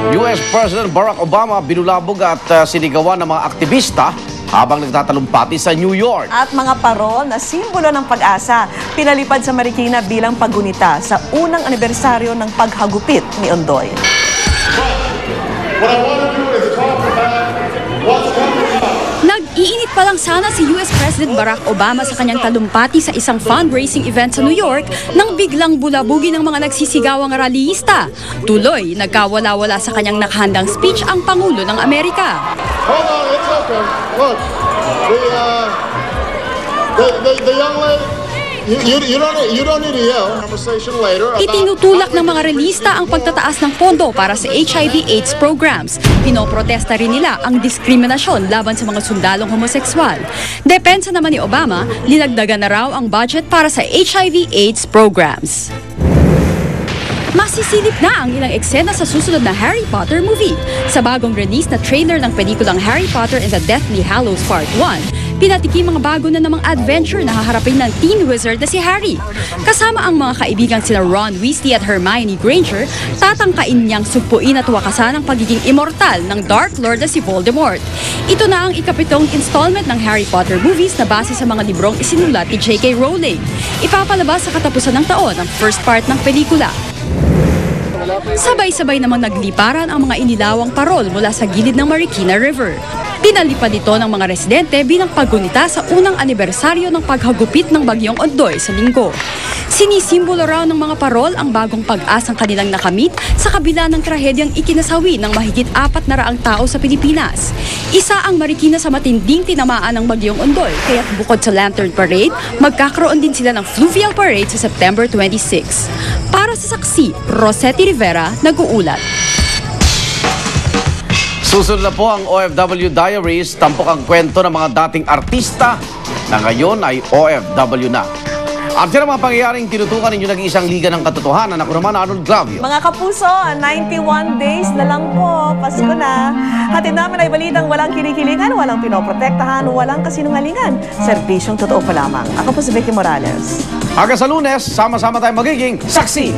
US President Barack Obama binulabog at sinigawan ng mga aktivista habang nagtatalumpati sa New York. At mga parol na simbolo ng pag-asa, pinalipad sa Marikina bilang paggunita sa unang anibersaryo ng paghagupit ni Ondoy. Nag-iinit pa lang sana si US President Barack Obama sa kanyang talumpati sa isang fundraising event sa New York nang biglang bulabugin ng mga nagsisigawang rallyista. Tuloy, nagkawala-wala sa kanyang nakahandang speech ang Pangulo ng Amerika. Hold on, it's okay. Look, the young lady, you don't need to yell. Conversation later. Itinutulak ng mga relista ang pagtataas ng pondo para sa HIV/AIDS programs. Pinoprotesta rin nila ang diskriminasyon laban sa mga sundalong homosekswal. Depensa naman ni Obama, linagdagan na raw ang budget para sa HIV/AIDS programs. Masisilip na ang ilang eksena sa susunod na Harry Potter movie. Sa bagong release na trailer ng pelikulang Harry Potter and the Deathly Hallows Part 1, pinatikim mga bago na namang adventure na haharapin ng teen wizard na si Harry. Kasama ang mga kaibigang sina Ron Weasley at Hermione Granger, tatangkain niyang sugpuin at wakasan ang pagiging immortal ng Dark Lord na si Voldemort. Ito na ang ikapitong installment ng Harry Potter movies na base sa mga librong isinulat ni J.K. Rowling. Ipapalabas sa katapusan ng taon ang first part ng pelikula. Sabay-sabay namang nagliparan ang mga inilawang parol mula sa gilid ng Marikina River. Pinalipad ito ng mga residente bilang paggunita sa unang anibersaryo ng paghagupit ng Bagyong Ondoy sa linggo. Sinisimbolo raw ng mga parol ang bagong pag-asang kanilang nakamit sa kabila ng trahedyang ikinasawi ng mahigit 400 tao sa Pilipinas. Isa ang Marikina sa matinding tinamaan ng Bagyong Ondoy, kaya't bukod sa Lantern Parade, magkakaroon din sila ng Fluvial Parade sa September 26. Para sa Saksi, Rosetti Rivera, nag-uulat. Susunod na po ang OFW Diaries, tampok ang kwento ng mga dating artista na ngayon ay OFW na. At yan ang mga pangyayaring tinutukan ninyo nag-iisang liga ng katotohanan. Ako naman, Arnold Glavio. Mga kapuso, 91 days na lang po, Pasko na. Hatid namin ay balitang walang kinikilingan, walang pinoprotektahan, walang kasinungalingan. Serbisyong totoo pa lamang. Ako po si Vicky Morales. Hanggang sa Lunes, sama-sama tayo magiging saksi.